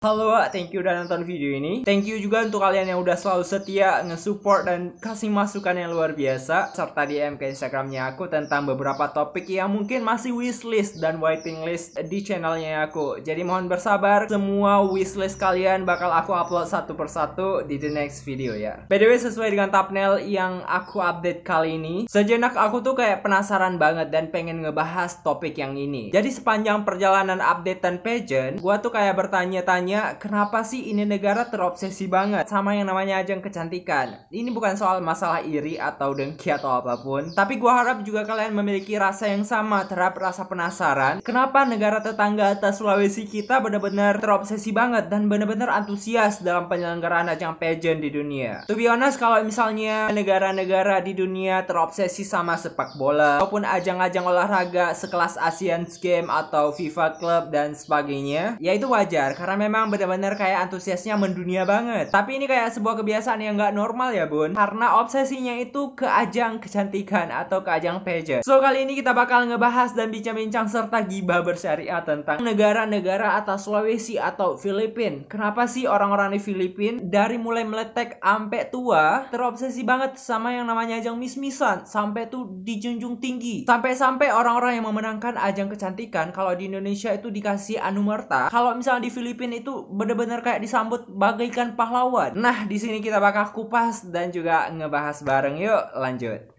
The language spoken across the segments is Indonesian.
Halo, thank you udah nonton video ini. Thank you juga untuk kalian yang udah selalu setia nge-support dan kasih masukan yang luar biasa, serta DM ke Instagramnya aku tentang beberapa topik yang mungkin masih wishlist dan waiting list di channelnya aku. Jadi mohon bersabar, semua wishlist kalian bakal aku upload satu persatu di the next video ya. By the way, sesuai dengan thumbnail yang aku update kali ini, sejenak aku tuh kayak penasaran banget dan pengen ngebahas topik yang ini. Jadi sepanjang perjalanan updatean pageant, gua tuh kayak bertanya-tanya, kenapa sih ini negara terobsesi banget sama yang namanya ajang kecantikan? Ini bukan soal masalah iri atau dengki atau apapun, tapi gua harap juga kalian memiliki rasa yang sama terhadap rasa penasaran. Kenapa negara tetangga atas Sulawesi kita benar-benar terobsesi banget dan benar-benar antusias dalam penyelenggaraan ajang pageant di dunia? To be honest, kalau misalnya negara-negara di dunia terobsesi sama sepak bola maupun ajang-ajang olahraga sekelas Asian Games atau FIFA Club dan sebagainya, ya itu wajar karena memang benar-benar kayak antusiasnya mendunia banget. Tapi ini kayak sebuah kebiasaan yang nggak normal ya bun, karena obsesinya itu ke ajang kecantikan atau ke ajang pageant. So kali ini kita bakal ngebahas dan bincang-bincang serta gibah bersyariah tentang negara-negara atas Sulawesi atau Filipina. Kenapa sih orang-orang di Filipina dari mulai meletek sampai tua terobsesi banget sama yang namanya ajang mis-misan, sampai tuh dijunjung tinggi, sampai-sampai orang-orang yang memenangkan ajang kecantikan kalau di Indonesia itu dikasih anumerta, kalau misalnya di Filipina itu bener-bener kayak disambut bagaikan pahlawan. Nah, di sini kita bakal kupas dan juga ngebahas bareng. Yuk, lanjut.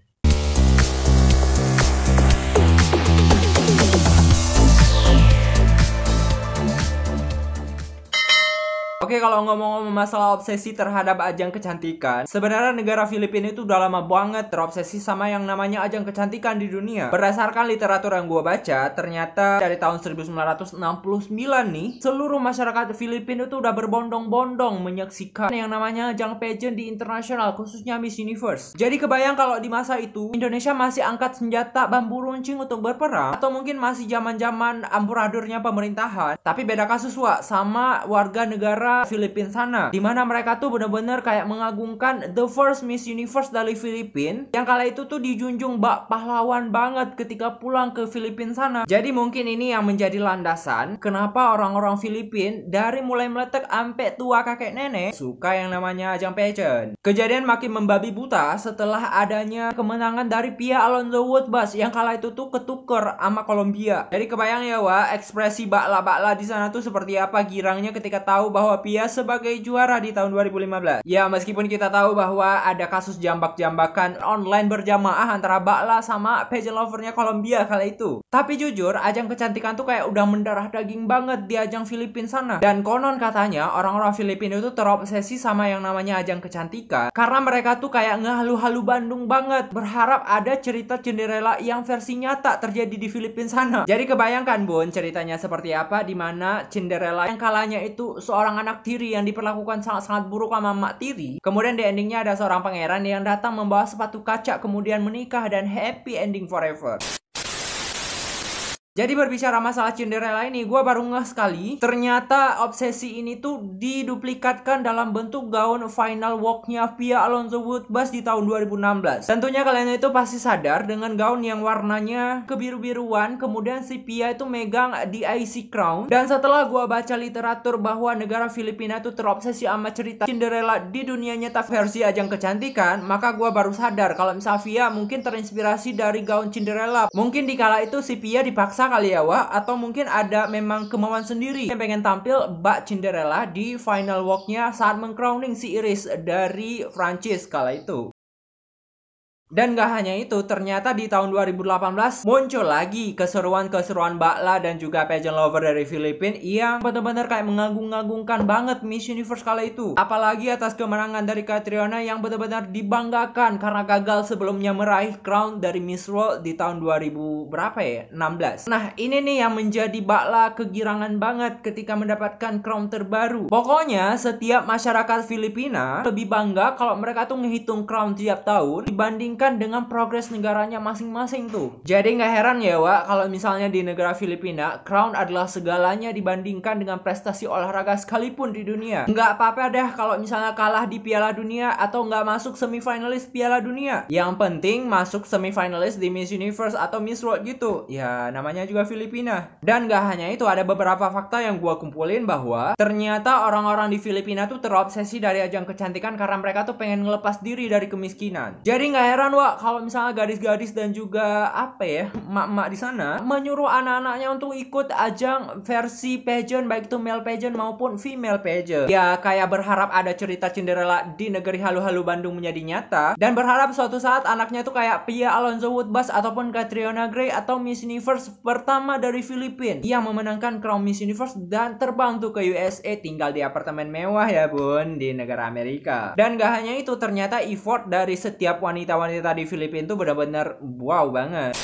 Oke, kalau ngomong-ngomong masalah obsesi terhadap ajang kecantikan, sebenarnya negara Filipina itu udah lama banget terobsesi sama yang namanya ajang kecantikan di dunia. Berdasarkan literatur yang gue baca, ternyata dari tahun 1969 nih, seluruh masyarakat Filipina itu udah berbondong-bondong menyaksikan yang namanya ajang pageant di internasional, khususnya Miss Universe. Jadi kebayang kalau di masa itu, Indonesia masih angkat senjata bambu runcing untuk berperang, atau mungkin masih zaman-zaman amburadurnya pemerintahan. Tapi beda kasus sama warga negara Filipina sana, dimana mereka tuh bener-bener kayak mengagungkan the first Miss Universe dari Filipina, yang kala itu tuh dijunjung bak pahlawan banget ketika pulang ke Filipina sana. Jadi mungkin ini yang menjadi landasan kenapa orang-orang Filipina dari mulai meletek sampai tua kakek nenek suka yang namanya ajang pageant. Kejadian makin membabi buta setelah adanya kemenangan dari Pia Alonso Woodbus yang kala itu tuh ketuker sama Kolombia. Jadi kebayang ya ekspresi bakla-bakla di sana tuh seperti apa girangnya ketika tahu bahwa Pia sebagai juara di tahun 2015. Ya, meskipun kita tahu bahwa ada kasus jambak-jambakan online berjamaah antara bakla sama pageant lovernya Kolombia kala itu. Tapi jujur, ajang kecantikan tuh kayak udah mendarah daging banget di ajang Filipina sana. Dan konon katanya orang-orang Filipina itu terobsesi sama yang namanya ajang kecantikan karena mereka tuh kayak ngehalu-halu Bandung banget, berharap ada cerita Cinderella yang versi nyata terjadi di Filipina sana. Jadi kebayangkan bun ceritanya seperti apa, dimana Cinderella yang kalanya itu seorang anak tiri yang diperlakukan sangat-sangat buruk sama mak tiri. Kemudian di endingnya ada seorang pangeran yang datang membawa sepatu kaca, kemudian menikah dan happy ending forever. Jadi berbicara masalah Cinderella ini, gue baru ngeh sekali, ternyata obsesi ini tuh diduplikatkan dalam bentuk gaun final walk-nya Pia Alonso Woodbus di tahun 2016. Tentunya kalian itu pasti sadar dengan gaun yang warnanya kebiru-biruan, kemudian si Pia itu megang DIC crown. Dan setelah gue baca literatur bahwa negara Filipina tuh terobsesi sama cerita Cinderella di dunia nyata versi ajang kecantikan, maka gue baru sadar kalau misalnya Pia mungkin terinspirasi dari gaun Cinderella. Mungkin di kala itu si Pia dipaksa kali ya atau mungkin ada memang kemauan sendiri yang pengen tampil Mbak Cinderella di final walk-nya saat mengcrowning si Iris dari Prancis kala itu. Dan gak hanya itu, ternyata di tahun 2018 muncul lagi keseruan-keseruan bakla dan juga pageant lover dari Filipina yang benar-benar kayak mengagung-agungkan banget Miss Universe kala itu. Apalagi atas kemenangan dari Catriona yang benar-benar dibanggakan karena gagal sebelumnya meraih crown dari Miss World di tahun 2016. Nah, ini nih yang menjadi bakla kegirangan banget ketika mendapatkan crown terbaru. Pokoknya setiap masyarakat Filipina lebih bangga kalau mereka tuh ngehitung crown tiap tahun dibanding dibandingkan dengan progres negaranya masing-masing tuh. Jadi nggak heran ya Wak, kalau misalnya di negara Filipina, crown adalah segalanya dibandingkan dengan prestasi olahraga sekalipun di dunia. Nggak apa-apa deh kalau misalnya kalah di Piala Dunia atau nggak masuk semifinalis Piala Dunia. Yang penting masuk semifinalis di Miss Universe atau Miss World gitu. Ya namanya juga Filipina. Dan nggak hanya itu, ada beberapa fakta yang gua kumpulin bahwa ternyata orang-orang di Filipina tuh terobsesi dari ajang kecantikan karena mereka tuh pengen ngelepas diri dari kemiskinan. Jadi nggak heran Wak kalau misalnya gadis-gadis dan juga emak-emak di sana menyuruh anak-anaknya untuk ikut ajang versi pageant, baik itu male pageant maupun female pageant. Ya kayak berharap ada cerita Cinderella di negeri halu-halu Bandung menjadi nyata, dan berharap suatu saat anaknya tuh kayak Pia Alonso Woodbus ataupun Catriona Gray atau Miss Universe pertama dari Filipina yang memenangkan crown Miss Universe dan terbang tuh ke USA, tinggal di apartemen mewah ya bun di negara Amerika. Dan gak hanya itu, ternyata effort dari setiap wanita-wanita di Filipina tuh benar-benar wow banget.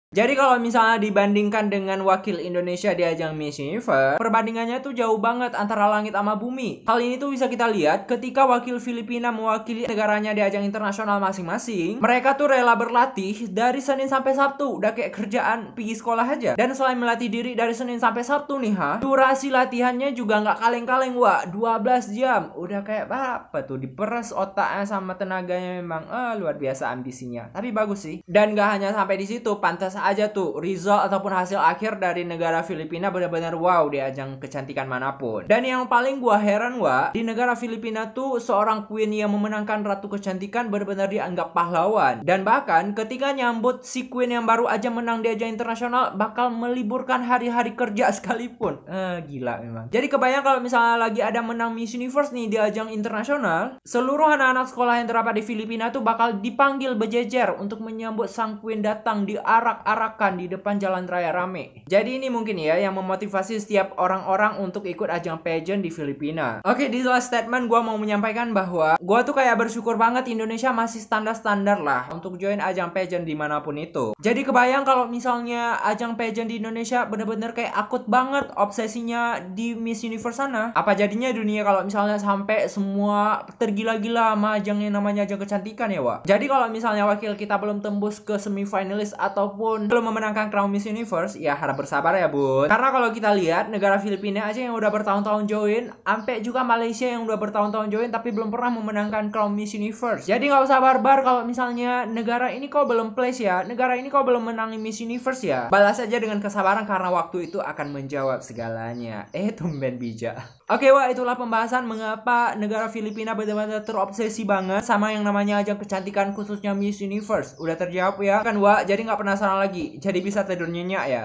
Jadi kalau misalnya dibandingkan dengan wakil Indonesia di ajang Miss Universe, perbandingannya tuh jauh banget antara langit sama bumi. Hal ini tuh bisa kita lihat ketika wakil Filipina mewakili negaranya di ajang internasional masing-masing. Mereka tuh rela berlatih dari Senin sampai Sabtu, udah kayak kerjaan pergi sekolah aja. Dan selain melatih diri dari Senin sampai Sabtu nih durasi latihannya juga nggak kaleng-kaleng Wak, 12 jam. Udah kayak apa tuh, diperes otaknya sama tenaganya, memang luar biasa ambisinya. Tapi bagus sih. Dan nggak hanya sampai di situ, pantas aja tuh result ataupun hasil akhir dari negara Filipina benar-benar wow di ajang kecantikan manapun. Dan yang paling gua heran di negara Filipina tuh seorang queen yang memenangkan ratu kecantikan benar-benar dianggap pahlawan. Dan bahkan ketika nyambut si queen yang baru aja menang di ajang internasional bakal meliburkan hari-hari kerja sekalipun. Gila memang. Jadi kebayang kalau misalnya lagi ada menang Miss Universe nih di ajang internasional, seluruh anak-anak sekolah yang terdapat di Filipina tuh bakal dipanggil berjejer untuk menyambut sang queen datang di arak-arakan di depan jalan raya rame. Jadi ini mungkin ya yang memotivasi setiap orang-orang untuk ikut ajang pageant di Filipina. Oke, di last statement gue mau menyampaikan bahwa gue tuh kayak bersyukur banget Indonesia masih standar-standar lah untuk join ajang pageant dimanapun itu. Jadi kebayang kalau misalnya ajang pageant di Indonesia bener-bener kayak akut banget obsesinya di Miss Universe sana. Apa jadinya dunia kalau misalnya sampai semua tergila-gila sama ajang yang namanya ajang kecantikan ya Wak. Jadi kalau misalnya wakil kita belum tembus ke semifinalis ataupun belum memenangkan crown Miss Universe, ya harap bersabar ya bun. Karena kalau kita lihat negara Filipina aja yang udah bertahun-tahun join, sampai juga Malaysia yang udah bertahun-tahun join tapi belum pernah memenangkan crown Miss Universe. Jadi nggak usah barbar kalau misalnya negara ini kok belum place ya, negara ini kok belum menangi Miss Universe ya. Balas aja dengan kesabaran karena waktu itu akan menjawab segalanya. Tumben bijak. Oke Wak, itulah pembahasan mengapa negara Filipina benar-benar terobsesi banget sama yang namanya ajang kecantikan khususnya Miss Universe. Udah terjawab ya kan Wak, jadi nggak penasaran lagi, jadi bisa tidur nyenyak ya.